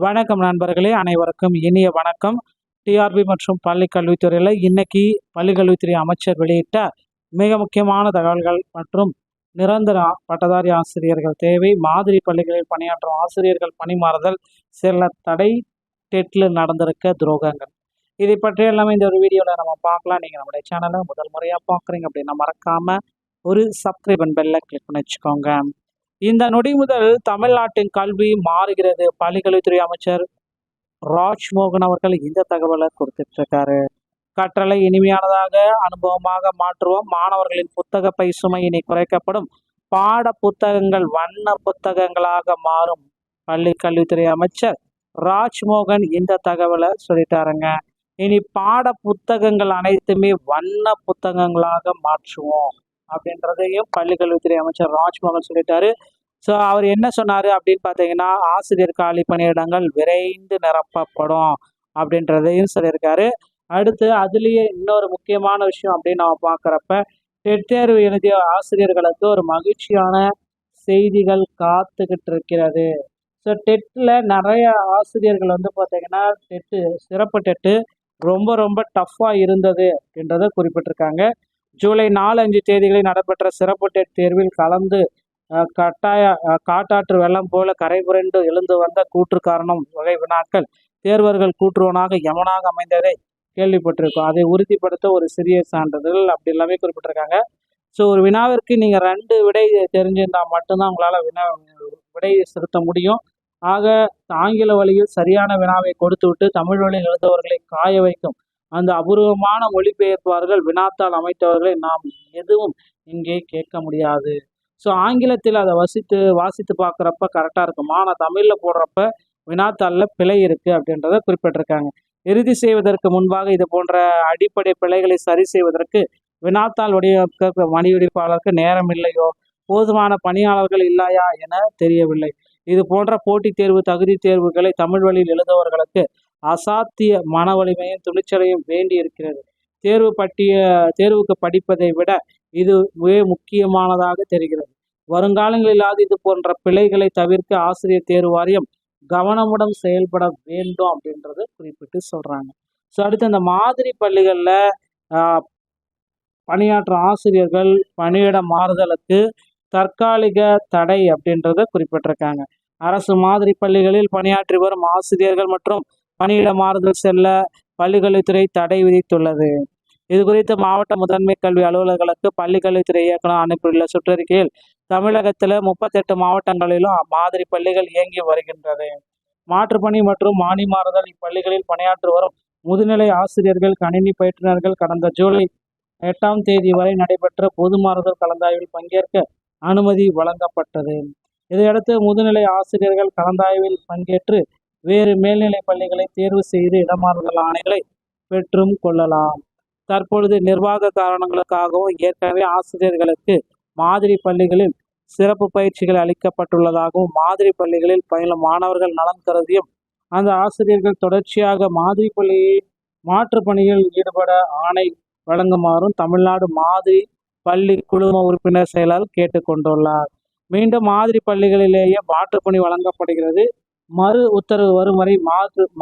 வணக்கம் நண்பர்களே, அனைவருக்கும் இனிய வணக்கம். டிஆர்பி மற்றும் பள்ளி கல்வித்துறையில் இன்னைக்கு பள்ளிக்கல்வித்துறை அமைச்சர் வெளியிட்ட மிக முக்கியமான தகவல்கள் மற்றும் நிரந்தர பட்டதாரி ஆசிரியர்கள் தேவை, மாதிரி பள்ளிகளில் பணியாற்றும் ஆசிரியர்கள் பணிமாறுதல், சில தடை, டெட்டில் நடந்திருக்க துரோகங்கள், இதை பற்றி எல்லாமே இந்த ஒரு வீடியோவில் நம்ம பார்க்கலாம். நீங்கள் நம்முடைய சேனலை முதல் முறையாக பார்க்குறீங்க அப்படின்னா மறக்காமல் ஒரு சப்ஸ்கிரைப் அண்ட் பெல்லை கிளிக் பண்ணி வச்சுக்கோங்க. இந்த நொடி முதல் தமிழ்நாட்டின் கல்வி மாறுகிறது. பள்ளிக்கல்வித்துறை அமைச்சர் ராஜ்மோகன் அவர்கள் இந்த தகவலை கொடுத்துட்டு இருக்காரு. கற்றலை இனிமையானதாக அனுபவமாக மாற்றுவோம். மாணவர்களின் புத்தக பை சுமை இனி குறைக்கப்படும். பாட புத்தகங்கள் வண்ண புத்தகங்களாக மாறும். பள்ளி கல்வித்துறை அமைச்சர் ராஜ்மோகன் இந்த தகவலை சொல்லிட்டாருங்க. இனி பாட புத்தகங்கள் அனைத்துமே வண்ண புத்தகங்களாக மாற்றுவோம் அப்படின்றதையும் பள்ளிக்கல்வித்துறை அமைச்சர் ராஜ்மோகன் சொல்லிட்டாரு. ஸோ அவர் என்ன சொன்னார் அப்படின்னு பார்த்தீங்கன்னா, ஆசிரியர் காலி பணியிடங்கள் விரைந்து நிரப்பப்படும் அப்படின்றதையும் சொல்லியிருக்காரு. அடுத்து அதுலேயே இன்னொரு முக்கியமான விஷயம் அப்படின்னு நம்ம பார்க்குறப்ப, டெட் தேர்வு எழுதிய ஆசிரியர்களுக்கு ஒரு மகிழ்ச்சியான செய்திகள் காத்துக்கிட்டு இருக்கிறது. ஸோ டெட்டில் நிறைய ஆசிரியர்கள் பார்த்தீங்கன்னா சிறப்பு டெட்டு ரொம்ப ரொம்ப டஃப்பாக இருந்தது அப்படின்றத குறிப்பிட்டிருக்காங்க. ஜூலை 4-5 தேதிகளில் நடைபெற்ற சிறப்பு டெட் தேர்வில் கலந்து காட்டாற்று வெள்ளம் போல கரை புரண்டு எழுந்து வந்த கூற்று காரணம் வகை வினாக்கள் தேர்வர்கள் கூற்றுவனாக யமனாக அமைந்ததை கேள்விப்பட்டிருக்கோம். அதை உறுதிப்படுத்த ஒரு சிறிய சான்றிதழ் அப்படி எல்லாமே குறிப்பிட்டிருக்காங்க. ஸோ ஒரு வினாவிற்கு நீங்கள் 2 விடை தெரிஞ்சிருந்தால் மட்டும்தான் உங்களால் விடை செலுத்த முடியும். ஆக ஆங்கில வழியில் சரியான வினாவை கொடுத்து விட்டு தமிழ் வழியில் எழுதுபவர்களை காய வைக்கும் அந்த அபூர்வமான மொழிபெயர்ப்பார்கள் வினாத்தால் அமைத்தவர்களை நாம் எதுவும் இங்கே கேட்க முடியாது. ஸோ ஆங்கிலத்தில் அதை வாசித்து பார்க்குறப்ப கரெக்டாக இருக்குமா, ஆனால் தமிழில் போடுறப்ப வினாத்தாளில் பிழை இருக்குது அப்படின்றத குறிப்பிட்டிருக்காங்க. இறுதி செய்வதற்கு முன்பாக இது போன்ற அடிப்படை பிழைகளை சரி செய்வதற்கு வினாத்தாள் வடிவமைப்பாளருக்கு நேரம் இல்லையோ, போதுமான பணியாளர்கள் இல்லையா என தெரியவில்லை. இது போன்ற போட்டித் தேர்வு தகுதி தேர்வுகளை தமிழ் வழியில் எழுதுபவர்களுக்கு அசாத்திய மன வலிமையும் துணிச்சலையும் வேண்டி இருக்கிறது. தேர்வுக்கு படிப்பதை விட இது மிக முக்கியமானதாக தெரிகிறது. வருங்காலங்களிலாவது இது போன்ற பிழைகளை தவிர்க்க ஆசிரியர் தேர்வு வாரியம் கவனமுடன் செயல்பட வேண்டும் அப்படின்றத குறிப்பிட்டு சொல்றாங்க. ஸோ அடுத்து அந்த மாதிரி பள்ளிகளில் பணியாற்றும் ஆசிரியர்கள் பணியிட மாறுதலுக்கு தற்காலிக தடை அப்படின்றத குறிப்பிட்டிருக்காங்க. அரசு மாதிரி பள்ளிகளில் பணியாற்றி வரும் ஆசிரியர்கள் மற்றும் பணியிட மாறுதல் செல்ல பள்ளிக்கல்வித்துறை தடை விதித்துள்ளது. இது குறித்து மாவட்ட முதன்மை கல்வி அலுவலர்களுக்கு பள்ளிக்கல்வித்துறை இயக்குனர் அனுப்பியுள்ள சுற்றறிக்கையில் தமிழகத்தில் 38 மாவட்டங்களிலும் மாதிரி பள்ளிகள் இயங்கி வருகின்றது. மாற்றுப்பணி மற்றும் மாணி மாறுதல் இப்பள்ளிகளில் பணியாற்றி வரும் முதுநிலை ஆசிரியர்கள் கணினி பயிற்றுநர்கள் கடந்த ஜூலை 8ஆம் தேதி வரை நடைபெற்ற பொது மாறுதல் கலந்தாய்வில் பங்கேற்க அனுமதி வழங்கப்பட்டது. இதையடுத்து முதுநிலை ஆசிரியர்கள் கலந்தாய்வில் பங்கேற்று வேறு மேல்நிலை பள்ளிகளை தேர்வு செய்து இடமாறுதல் ஆணைகளை பெற்றும் கொள்ளலாம். தற்பொழுது நிர்வாக காரணங்களுக்காகவும் ஏற்கனவே ஆசிரியர்களுக்கு மாதிரி பள்ளிகளில் சிறப்பு பயிற்சிகள் அளிக்கப்பட்டுள்ளதாகவும் மாதிரி பள்ளிகளில் பயிலும் மாணவர்கள் நலன் கருதியும் அந்த ஆசிரியர்கள் தொடர்ச்சியாக மாதிரி பள்ளியை மாற்று பணியில் ஈடுபட ஆணை வழங்குமாறும் தமிழ்நாடு மாதிரி பள்ளி குழும உறுப்பினர் செயலாளர் கேட்டுக்கொண்டுள்ளார். மீண்டும் மாதிரி பள்ளிகளிலேயே மாற்றுப்பணி வழங்கப்படுகிறது. மறு உத்தரவு வரும் வரை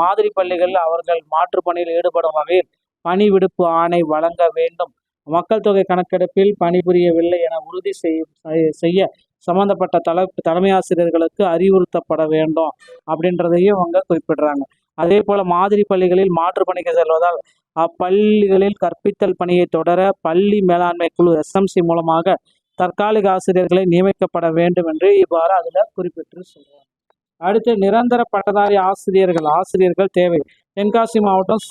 மாதிரி பள்ளிகளில் அவர்கள் மாற்றுப்பணியில் ஈடுபடும் வகையில் பணி விடுப்பு ஆணை வழங்க வேண்டும். மக்கள் தொகை கணக்கெடுப்பில் பணிபுரியவில்லை என உறுதி செய்ய சம்பந்தப்பட்ட தலைமை ஆசிரியர்களுக்கு அறிவுறுத்தப்பட வேண்டும் அப்படின்றதையும் அவங்க குறிப்பிடுறாங்க. அதே போல மாதிரி பள்ளிகளில் மாற்றுப்பணிக்கு செல்வதால் அப்பள்ளிகளில் கற்பித்தல் பணியை தொடர பள்ளி மேலாண்மை குழு SMC மூலமாக தற்காலிக ஆசிரியர்களை நியமிக்கப்பட வேண்டும் என்று இவ்வாறு அதில் குறிப்பிட்டு சொல்றாங்க. அடுத்து நிரந்தர பட்டதாரி ஆசிரியர்கள் தேவை. தென்காசி மாவட்டம்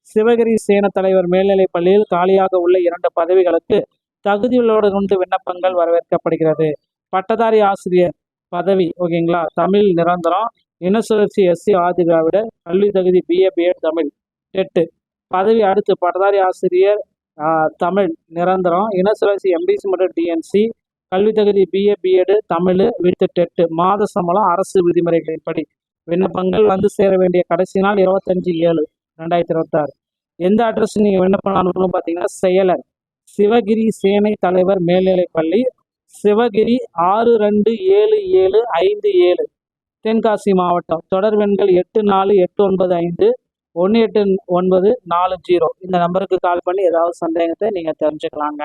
சிவகிரி சேன தலைவர் மேல்நிலை பள்ளியில் காலியாக உள்ள 2 பதவிகளுக்கு தகுதியுள்ளோடு கொண்டு விண்ணப்பங்கள் வரவேற்கப்படுகிறது. பட்டதாரி ஆசிரியர் பதவி ஓகேங்களா, தமிழ் நிரந்தரம், இனசுழற்சி SC ஆதிதிராவிட, கல்வி தகுதி BA BEd தமிழ் டெட்டு பதவி. அடுத்து பட்டதாரி ஆசிரியர் தமிழ் நிரந்தரம், இனசுழற்சி MDC மற்றும் DNC, கல்வி தகுதி BA BEd தமிழ் வித் டெட்டு. மாத சம்பளம் அரசு விதிமுறைகளின்படி. விண்ணப்பங்கள் வந்து சேர வேண்டிய கடைசி நாள் 25/7/2026. எந்த அட்ரஸ் நீங்கள் விண்ணப்பம் அனுப்பணும் பார்த்தீங்கன்னா, செயலர் சிவகிரி சேனை தலைவர் மேல்நிலை பள்ளி, சிவகிரி 627757 தென்காசி மாவட்டம். தொடர்பெண்கள் 8489518940 இந்த நம்பருக்கு கால் பண்ணி ஏதாவது சந்தேகத்தை நீங்கள் தெரிஞ்சுக்கலாங்க.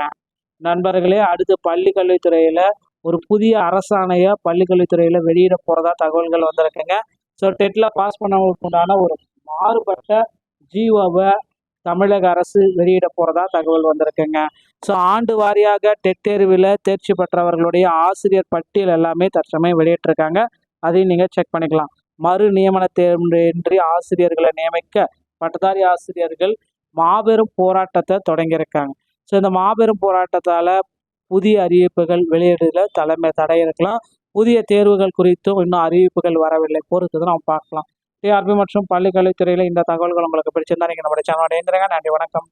நண்பர்களே, அடுத்து பள்ளி கல்வித்துறையில் ஒரு புதிய அரசாணையை பள்ளி கல்வித்துறையில் வெளியிட போகிறதா தகவல்கள் வந்திருக்குங்க. ஸோ டெட்டில் பாஸ் பண்ணவங்களுக்கு உண்டான ஒரு மாறுபட்ட ஜிஓவை தமிழக அரசு வெளியிட போகிறதா தகவல் வந்திருக்குங்க. ஸோ ஆண்டு வாரியாக டெட் தேர்வில் தேர்ச்சி பெற்றவர்களுடைய ஆசிரியர் பட்டியல் எல்லாமே தற்சமயம் வெளியிட்டிருக்காங்க. அதையும் நீங்கள் செக் பண்ணிக்கலாம். மறு நியமன தேர்வின்றி ஆசிரியர்களை நியமிக்க பட்டதாரி ஆசிரியர்கள் மாபெரும் போராட்டத்தை தொடங்கியிருக்காங்க. ஸோ இந்த மாபெரும் போராட்டத்தால் புதிய அறிவிப்புகள் வெளியிடல தடை இருக்கலாம். புதிய தேர்வுகள் குறித்தும் இன்னும் அறிவிப்புகள் வரவில்லை. பொறுத்து தான் நம்ம பார்க்கலாம். டிஆர்பி மற்றும் பள்ளி கல்வித்துறையில் இந்த தகவல்கள் உங்களுக்கு பிடிச்சிருந்தா நீங்கள் நம்மளுடைய சேனலோட இணைந்திருங்க. நன்றி, வணக்கம்.